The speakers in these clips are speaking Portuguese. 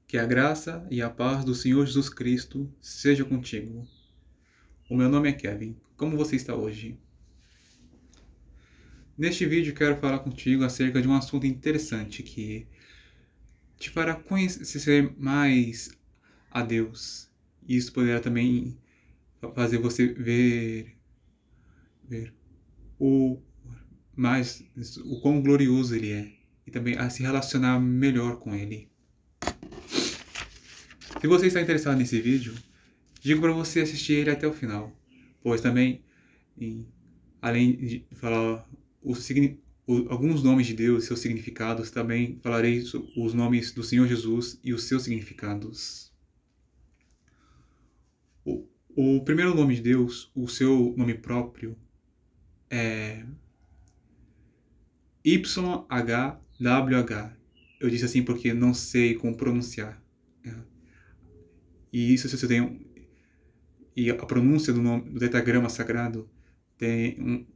Que a graça e a paz do Senhor Jesus Cristo seja contigo. O meu nome é Kevin. Como você está hoje? Neste vídeo quero falar contigo acerca de um assunto interessante que te fará conhecer mais a Deus. Isso poderá também fazer você ver o o quão glorioso Ele é e também a se relacionar melhor com Ele. Se você está interessado nesse vídeo, digo para você assistir ele até o final, pois também, além de falar alguns nomes de Deus e seus significados, também falarei os nomes do Senhor Jesus e os seus significados. O primeiro nome de Deus, o seu nome próprio, é YHWH. Eu disse assim porque não sei como pronunciar. E isso, se você tem e a pronúncia do nome do tetragrama sagrado tem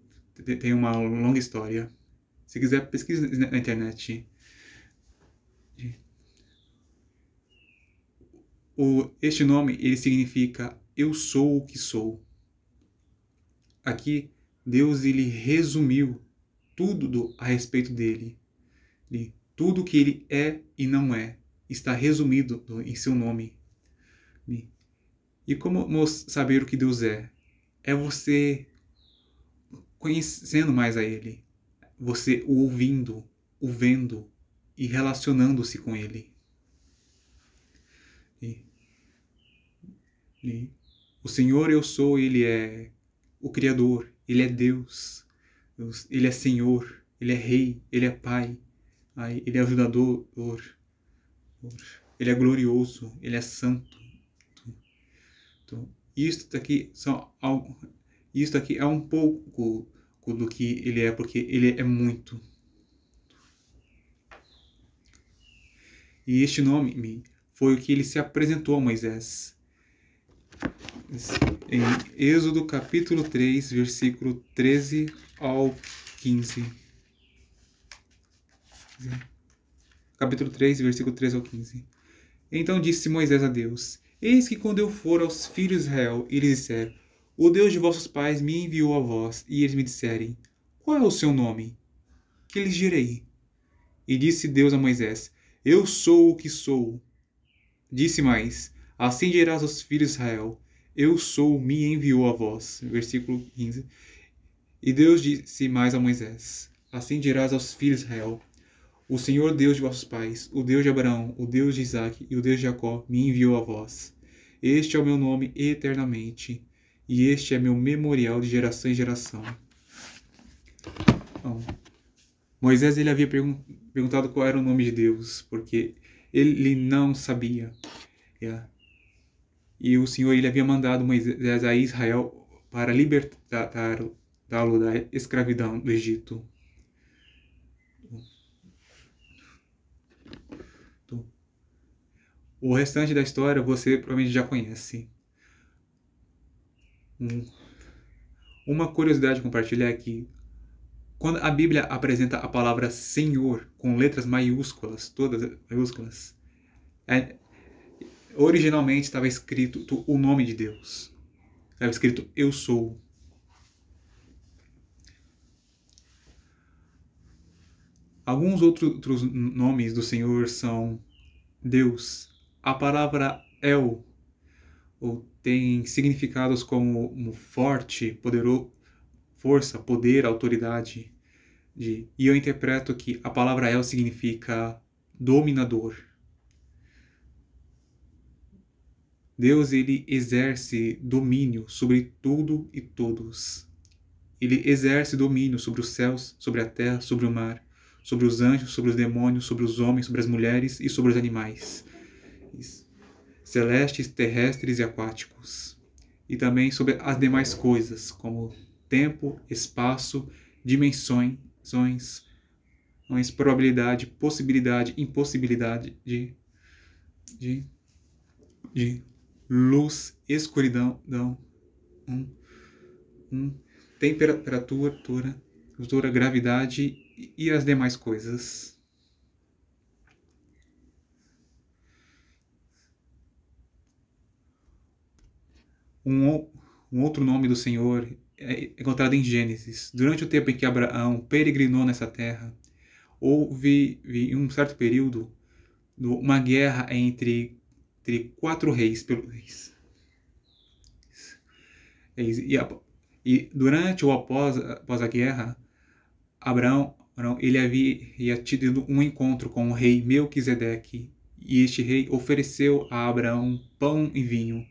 uma longa história. Se quiser, pesquise na internet. Este nome, ele significa eu sou o que sou. Aqui, Deus ele resumiu tudo a respeito dele. Tudo que ele é e não é está resumido em seu nome. E como saber o que Deus é? É você conhecendo mais a Ele, você o ouvindo, o vendo e relacionando-se com Ele. O Senhor eu sou, Ele é o Criador, Ele é Deus, Ele é Senhor, Ele é Rei, Ele é Pai, Ele é ajudador, Ele é glorioso, Ele é santo. Isto aqui é um pouco do que Ele é, porque Ele é muito. E este nome foi o que Ele se apresentou a Moisés. Em Êxodo capítulo 3, versículo 13 ao 15. Capítulo 3, versículo 13 ao 15. Então disse Moisés a Deus: Eis que quando eu for aos filhos de Israel, e eles disser: O Deus de vossos pais me enviou a vós, e eles me disserem: Qual é o seu nome? Que lhes direi? E disse Deus a Moisés: Eu sou o que sou. Disse mais: Assim dirás aos filhos de Israel: Eu sou, me enviou a vós. Versículo 15. E Deus disse mais a Moisés: Assim dirás aos filhos de Israel: O Senhor Deus de vossos pais, o Deus de Abraão, o Deus de Isaque e o Deus de Jacó, me enviou a vós. Este é o meu nome eternamente, e este é meu memorial de geração em geração. Então, Moisés ele havia perguntado qual era o nome de Deus, porque ele não sabia. E o Senhor ele havia mandado Moisés a Israel para libertá-lo da escravidão do Egito. O restante da história você provavelmente já conhece. Uma curiosidade a compartilhar é que quando a Bíblia apresenta a palavra Senhor com letras maiúsculas, todas maiúsculas, originalmente estava escrito o nome de Deus. Estava escrito Eu sou. Alguns outros nomes do Senhor são Deus. A palavra El tem significados como forte, poderoso, força, poder, autoridade. E eu interpreto que a palavra El significa dominador. Deus ele exerce domínio sobre tudo e todos. Ele exerce domínio sobre os céus, sobre a terra, sobre o mar, sobre os anjos, sobre os demônios, sobre os homens, sobre as mulheres e sobre os animais celestes, terrestres e aquáticos, e também sobre as demais coisas, como tempo, espaço, dimensões, probabilidade, possibilidade, impossibilidade de luz, escuridão, temperatura, gravidade e as demais coisas. Um outro nome do Senhor é encontrado em Gênesis. Durante o tempo em que Abraão peregrinou nessa terra, houve em um certo período uma guerra entre 4 reis. E durante ou após a guerra, Abraão ele havia tido um encontro com o rei Melquisedeque, e este rei ofereceu a Abraão pão e vinho,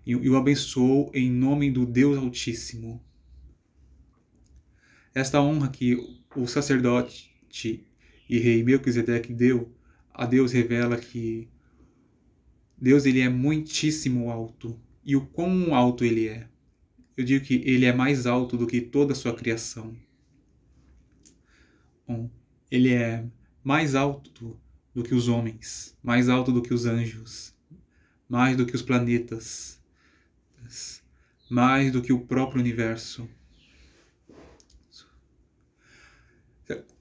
e o abençoou em nome do Deus Altíssimo. Esta honra que o sacerdote e rei Melquisedeque deu a Deus revela que Deus ele é muitíssimo alto. E o quão alto ele é? Eu digo que ele é mais alto do que toda a sua criação. Ele é mais alto do que os homens, mais alto do que os anjos, mais do que os planetas, mais do que o próprio universo.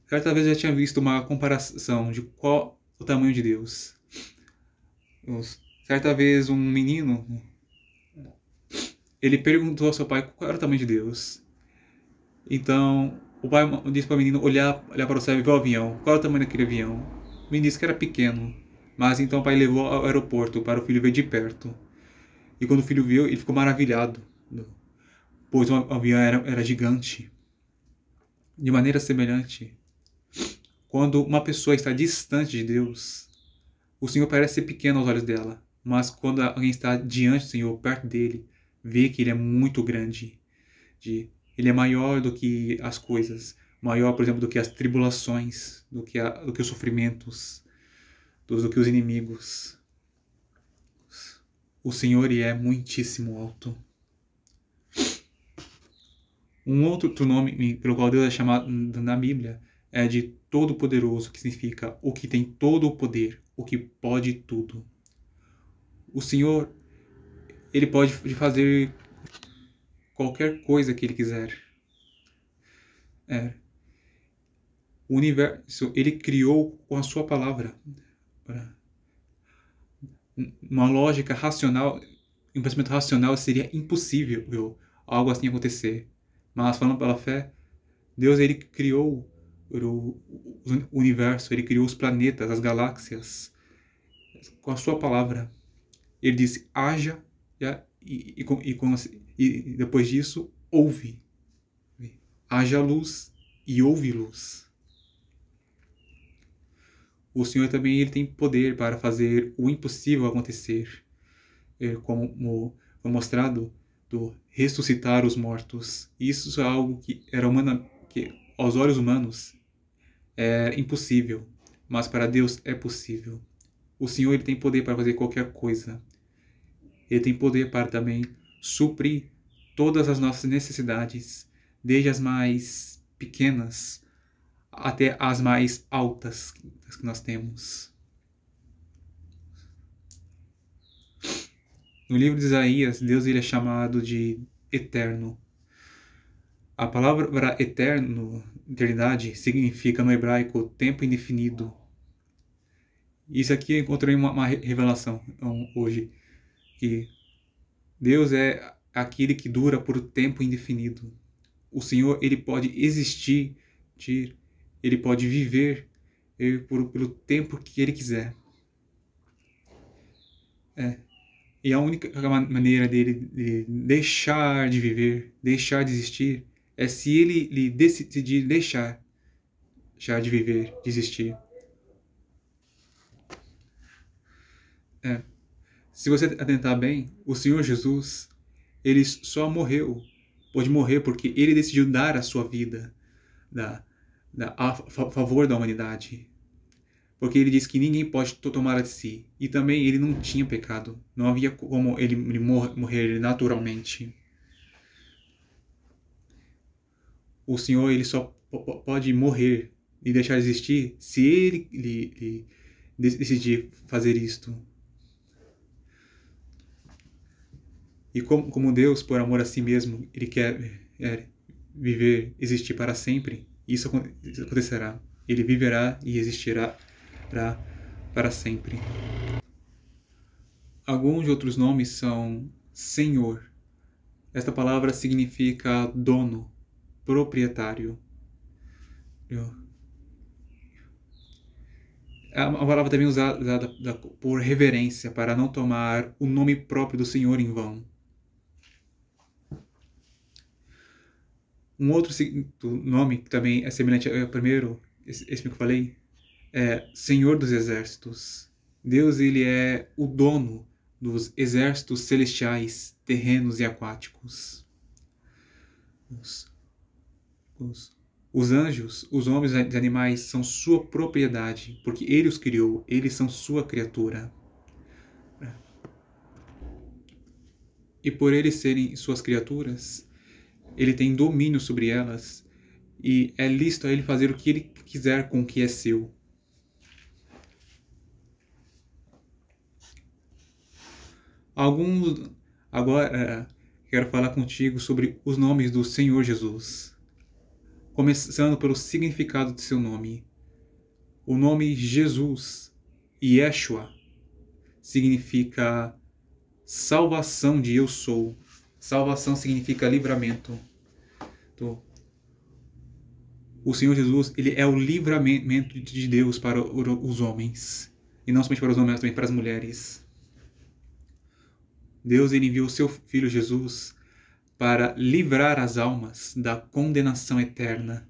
Certa vez eu já tinha visto uma comparação de qual o tamanho de Deus. Certa vez um menino, ele perguntou ao seu pai qual era o tamanho de Deus. Então o pai disse para o menino olhar para o céu e ver o avião. Qual era o tamanho daquele avião? O menino disse que era pequeno. Mas então o pai levou ao aeroporto para o filho ver de perto. E quando o filho viu, ele ficou maravilhado, pois o avião era gigante. De maneira semelhante, quando uma pessoa está distante de Deus, o Senhor parece ser pequeno aos olhos dela. Mas quando alguém está diante do Senhor, perto dele, vê que ele é muito grande. Ele é maior do que as coisas. Maior, por exemplo, do que as tribulações, do que os sofrimentos, do que os inimigos. O Senhor é muitíssimo alto. Um outro nome pelo qual Deus é chamado na Bíblia é de Todo-Poderoso, que significa o que tem todo o poder, o que pode tudo. O Senhor, ele pode fazer qualquer coisa que ele quiser. O universo, ele criou com a sua palavra. Uma lógica racional, um pensamento racional seria impossível algo assim acontecer. Mas falando pela fé, Deus ele criou o universo, ele criou os planetas, as galáxias, com a sua palavra. Ele disse, haja, e depois disso, ouve. Haja luz e ouve luz. O Senhor também ele tem poder para fazer o impossível acontecer, como foi mostrado, do ressuscitar os mortos. Isso é algo que que aos olhos humanos é impossível, mas para Deus é possível. O Senhor ele tem poder para fazer qualquer coisa. Ele tem poder para também suprir todas as nossas necessidades, desde as mais pequenas até as mais altas que nós temos. No livro de Isaías, Deus ele é chamado de eterno. A palavra eterno, eternidade, significa no hebraico tempo indefinido. Isso aqui eu encontrei uma revelação hoje, que Deus é aquele que dura por tempo indefinido. O Senhor ele pode existir, ele pode viver pelo tempo que ele quiser. E a única maneira dele de deixar de viver, deixar de existir, é se ele decidir deixar de viver, de existir. Se você atentar bem, o Senhor Jesus, ele só pôde morrer porque ele decidiu dar a sua vida a favor da humanidade. Porque ele diz que ninguém pode tomar de si. E também ele não tinha pecado. Não havia como ele morrer naturalmente. O Senhor ele só pode morrer e deixar de existir se ele decidir fazer isto. E como Deus, por amor a si mesmo, ele quer viver, existir para sempre, isso acontecerá. Ele viverá e existirá para sempre. Alguns outros nomes são Senhor. Esta palavra significa dono, proprietário. É uma palavra também usada por reverência, para não tomar o nome próprio do Senhor em vão. Um outro nome que também é semelhante ao primeiro, esse que eu falei, é Senhor dos Exércitos. Deus, ele é o dono dos exércitos celestiais, terrenos e aquáticos. Os anjos, os homens e os animais são sua propriedade, porque ele os criou, eles são sua criatura. E por eles serem suas criaturas, ele tem domínio sobre elas e é lícito a ele fazer o que ele quiser com o que é seu. Agora, quero falar contigo sobre os nomes do Senhor Jesus. Começando pelo significado de seu nome. O nome Jesus, Yeshua, significa salvação de eu sou. Salvação significa livramento. Então, o Senhor Jesus, ele é o livramento de Deus para os homens. E não somente para os homens, mas também para as mulheres. Deus, ele enviou o seu Filho Jesus para livrar as almas da condenação eterna.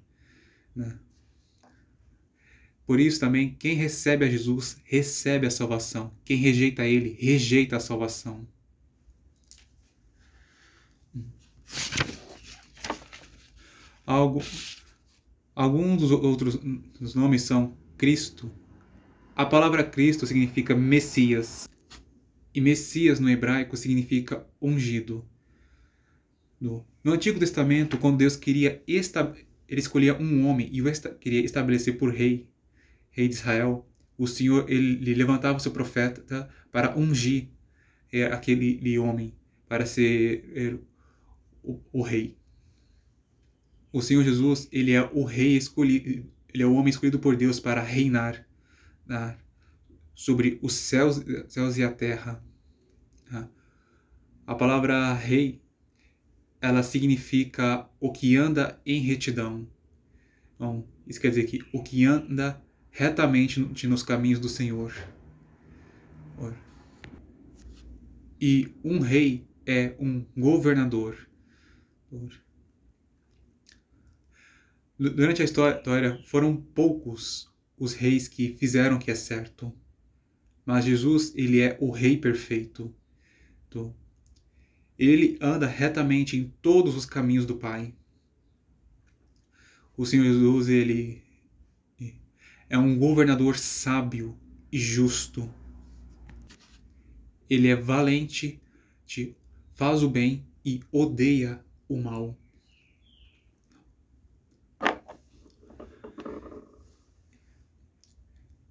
Por isso também, quem recebe a Jesus, recebe a salvação. Quem rejeita ele, rejeita a salvação. Alguns dos outros nomes são Cristo. A palavra Cristo significa Messias. E Messias no hebraico significa ungido. No Antigo Testamento, quando Deus queria ele escolhia um homem e queria estabelecer por rei de Israel, o Senhor, ele levantava o seu profeta para ungir aquele homem, para ser o rei. O Senhor Jesus, ele é o rei escolhido, ele é o homem escolhido por Deus para reinar sobre os céus e a terra. A palavra rei, ela significa o que anda em retidão. Então, isso quer dizer que o que anda retamente nos caminhos do Senhor. E um rei é um governador. Durante a história, foram poucos os reis que fizeram o que é certo. Mas Jesus, ele é o rei perfeito. Ele anda retamente em todos os caminhos do Pai. O Senhor Jesus, ele é um governador sábio e justo. Ele é valente, faz o bem e odeia o mal.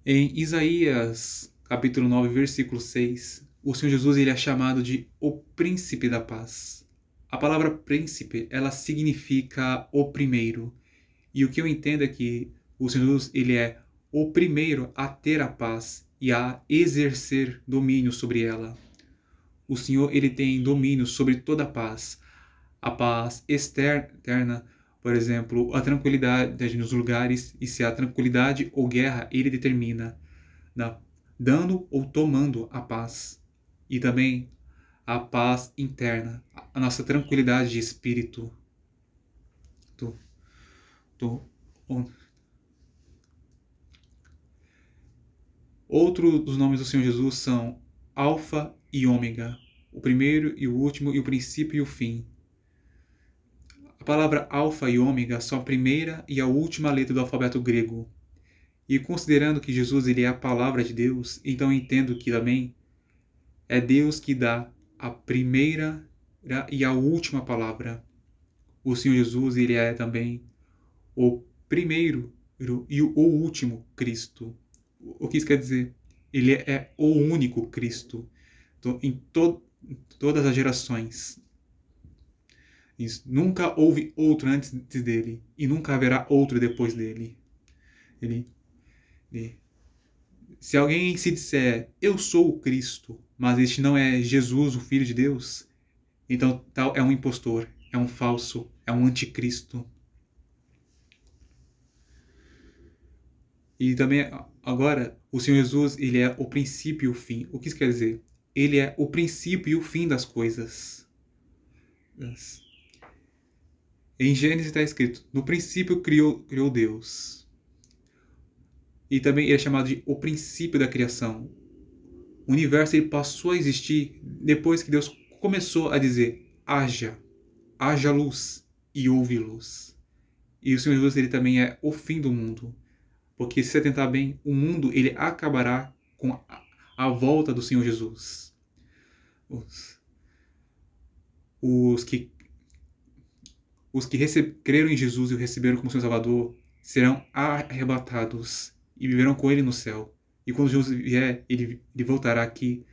Em Isaías, capítulo 9, versículo 6, o Senhor Jesus, ele é chamado de o príncipe da paz. A palavra príncipe, ela significa o primeiro. E o que eu entendo é que o Senhor Jesus, ele é o primeiro a ter a paz e a exercer domínio sobre ela. O Senhor, ele tem domínio sobre toda a paz. A paz externa, por exemplo, a tranquilidade nos lugares, e se há tranquilidade ou guerra, ele determina, dando ou tomando a paz. E também a paz interna, a nossa tranquilidade de espírito. Outro dos nomes do Senhor Jesus são Alfa e Ômega, o primeiro e o último, e o princípio e o fim. A palavra Alfa e Ômega são a primeira e a última letra do alfabeto grego. E considerando que Jesus, ele é a palavra de Deus, então entendo que também é Deus que dá a primeira e a última palavra. O Senhor Jesus, ele é também o primeiro e o último Cristo. O que isso quer dizer? Ele é o único Cristo em todas as gerações. Nunca houve outro antes dele e nunca haverá outro depois dele. Se alguém se disser, eu sou o Cristo, mas este não é Jesus, o Filho de Deus, Então, tal é um impostor, é um falso, é um anticristo. E também, agora, o Senhor Jesus, ele é o princípio e o fim. O que isso quer dizer? Ele é o princípio e o fim das coisas. Em Gênesis está escrito, no princípio criou Deus. E também ele é chamado de o princípio da criação. O universo ele passou a existir depois que Deus começou a dizer, haja luz e houve luz. E o Senhor Jesus ele também é o fim do mundo. Porque se você tentar bem, o mundo ele acabará com a volta do Senhor Jesus. Os que creram em Jesus e o receberam como seu Salvador serão arrebatados e viverão com ele no céu. E quando Jesus vier, ele voltará aqui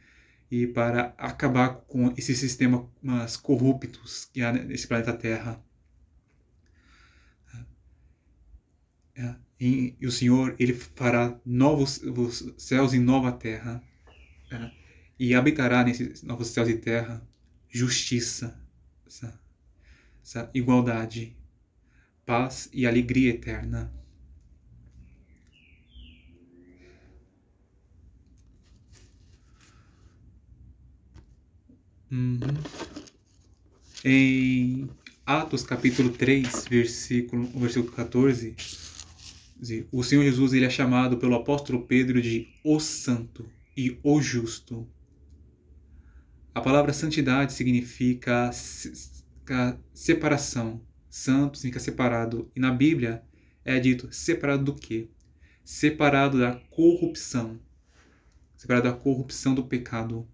e para acabar com esses sistemas corruptos que há nesse planeta Terra. E o Senhor, ele fará novos céus e nova terra. E habitará nesses novos céus e terra justiça, essa igualdade, paz e alegria eterna. Em Atos capítulo 3, versículo 14, o Senhor Jesus ele é chamado pelo apóstolo Pedro de o Santo e o Justo. A palavra santidade significa separação. Santo significa separado. E na Bíblia é dito separado do quê? Separado da corrupção. Separado da corrupção do pecado.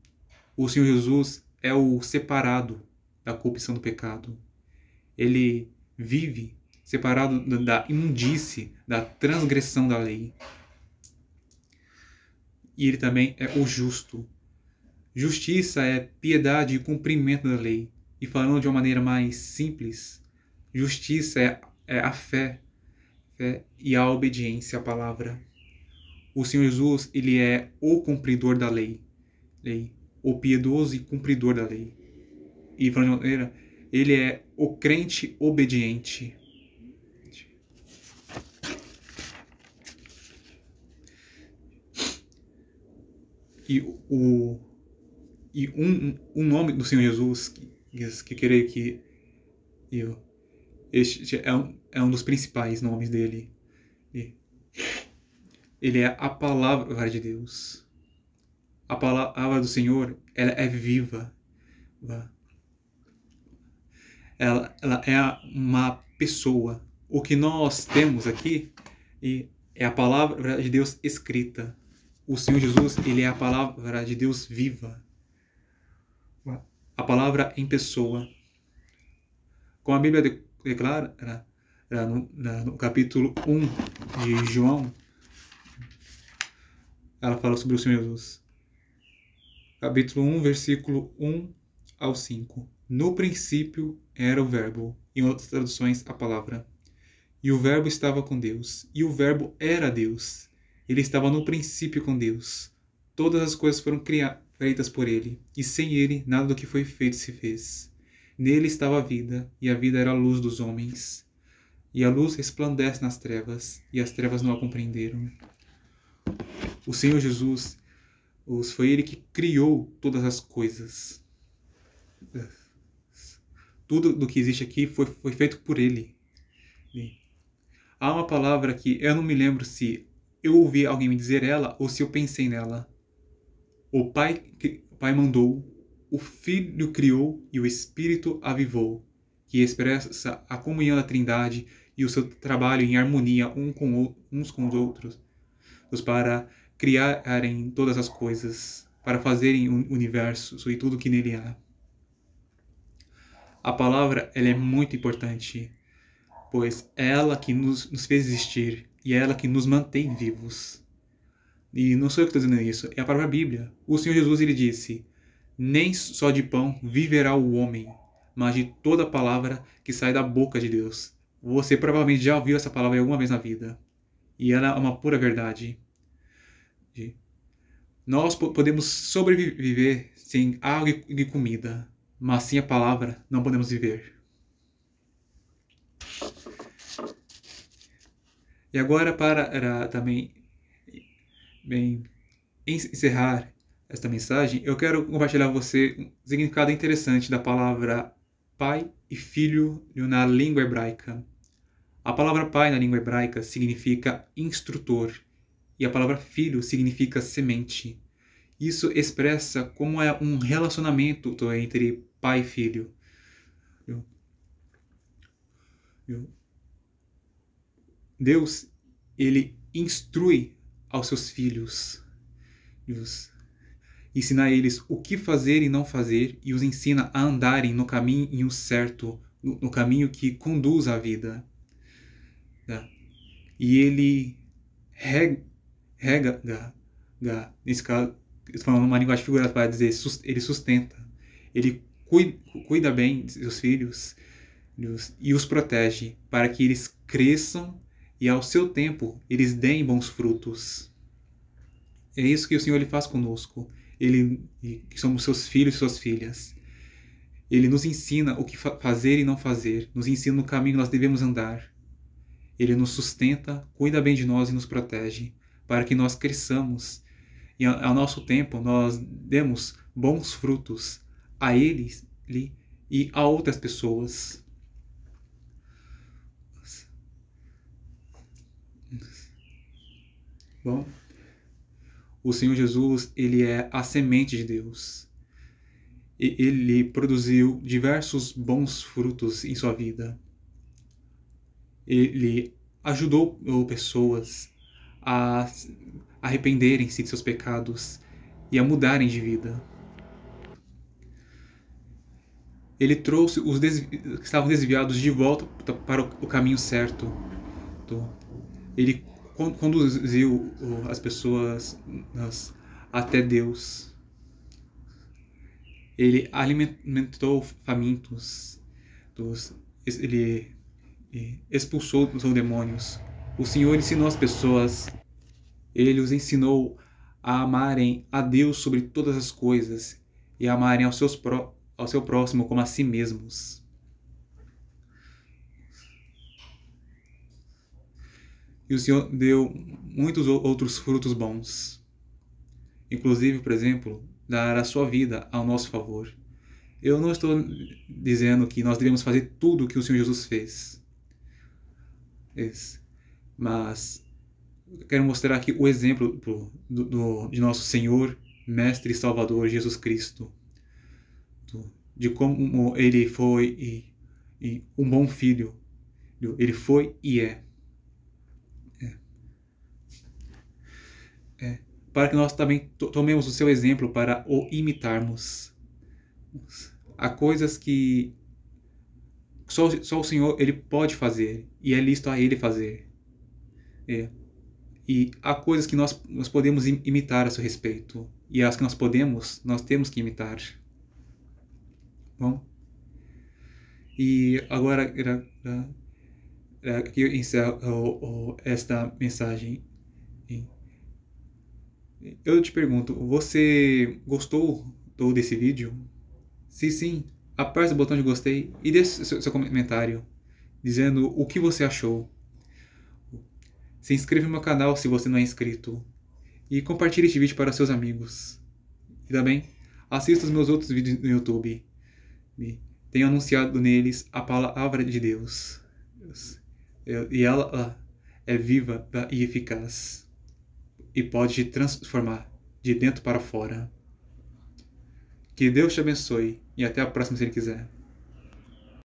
O Senhor Jesus é o separado da corrupção do pecado. Ele vive separado da imundície, da transgressão da lei. E ele também é o justo. Justiça é piedade e cumprimento da lei. E falando de uma maneira mais simples, justiça é a fé e a obediência à palavra. O Senhor Jesus, ele é o cumpridor da lei, o piedoso e cumpridor da lei. E falando de uma maneira, ele é o crente obediente. E um nome do Senhor Jesus, que creio que este é um dos principais nomes dele. Ele é a palavra de Deus. A palavra do Senhor, ela é viva. Ela é uma pessoa. O que nós temos aqui é a palavra de Deus escrita. O Senhor Jesus, ele é a palavra de Deus viva. A palavra em pessoa. Como a Bíblia declara no capítulo 1 de João, ela fala sobre o Senhor Jesus. Capítulo 1, versículo 1 ao 5. No princípio era o verbo, em outras traduções, a palavra. E o verbo estava com Deus, e o verbo era Deus. Ele estava no princípio com Deus. Todas as coisas foram feitas por ele, e sem ele nada do que foi feito se fez. Nele estava a vida, e a vida era a luz dos homens. E a luz resplandece nas trevas, e as trevas não a compreenderam. O Senhor Jesus, foi ele que criou todas as coisas. Tudo do que existe aqui foi feito por ele. Há uma palavra que eu não me lembro se eu ouvi alguém me dizer ela ou se eu pensei nela. O Pai mandou, o Filho criou e o Espírito avivou, que expressa a comunhão da Trindade e o seu trabalho em harmonia uns com os outros, para criarem todas as coisas, para fazerem o universo e tudo que nele há. A palavra ela é muito importante, pois é ela que nos fez existir e é ela que nos mantém vivos. E não sou eu que estou dizendo isso, é a própria Bíblia. O Senhor Jesus ele disse, nem só de pão viverá o homem, mas de toda palavra que sai da boca de Deus. Você provavelmente já ouviu essa palavra alguma vez na vida. E ela é uma pura verdade. Nós podemos sobreviver sem água e comida, mas sem a palavra não podemos viver. E agora, para também encerrar esta mensagem, eu quero compartilhar com você um significado interessante da palavra pai e filho na língua hebraica. A palavra pai na língua hebraica significa instrutor e a palavra filho significa semente. Isso expressa como é um relacionamento entre pai e filho. Deus, ele instrui aos seus filhos, ensina eles o que fazer e não fazer, e os ensina a andarem no caminho certo, no caminho que conduz à vida. E ele rega, nesse caso, falando uma linguagem figurada para dizer, ele sustenta, ele cuida bem de seus filhos e os protege para que eles cresçam e ao seu tempo eles deem bons frutos. É isso que o Senhor ele faz conosco. Que somos seus filhos e suas filhas. Ele nos ensina o que fazer e não fazer, nos ensina no caminho que nós devemos andar. Ele nos sustenta, cuida bem de nós e nos protege, para que nós cresçamos e ao nosso tempo nós demos bons frutos a Ele e a outras pessoas. Bom, o Senhor Jesus, ele é a semente de Deus. Ele produziu diversos bons frutos em sua vida. Ele ajudou pessoas a arrependerem-se de seus pecados e a mudarem de vida. Ele trouxe os que estavam desviados de volta para o caminho certo. Ele conduziu as pessoas até Deus. Ele alimentou famintos. Ele expulsou os demônios. O Senhor ensinou as pessoas. Ele os ensinou a amarem a Deus sobre todas as coisas e a amarem ao seu próximo como a si mesmos. E o Senhor deu muitos outros frutos bons. Inclusive, por exemplo, dar a sua vida ao nosso favor. Eu não estou dizendo que nós devemos fazer tudo o que o Senhor Jesus fez. Mas eu quero mostrar aqui o exemplo de nosso Senhor, Mestre e Salvador Jesus Cristo. De como ele foi um bom filho. Ele foi e é. Para que nós também tomemos o seu exemplo para o imitarmos. Há coisas que só o Senhor ele pode fazer e é lícito a Ele fazer. E há coisas que nós podemos imitar a seu respeito e as que nós temos que imitar. Bom, e agora que eu encerro esta mensagem. Eu te pergunto, você gostou desse vídeo? Se sim, aperte o botão de gostei e deixe seu comentário dizendo o que você achou. Se inscreva no meu canal se você não é inscrito e compartilhe este vídeo para seus amigos. E também assista os meus outros vídeos no YouTube. Tenho anunciado neles a palavra de Deus. E ela é viva e eficaz. E pode te transformar de dentro para fora. Que Deus te abençoe e até a próxima se Ele quiser.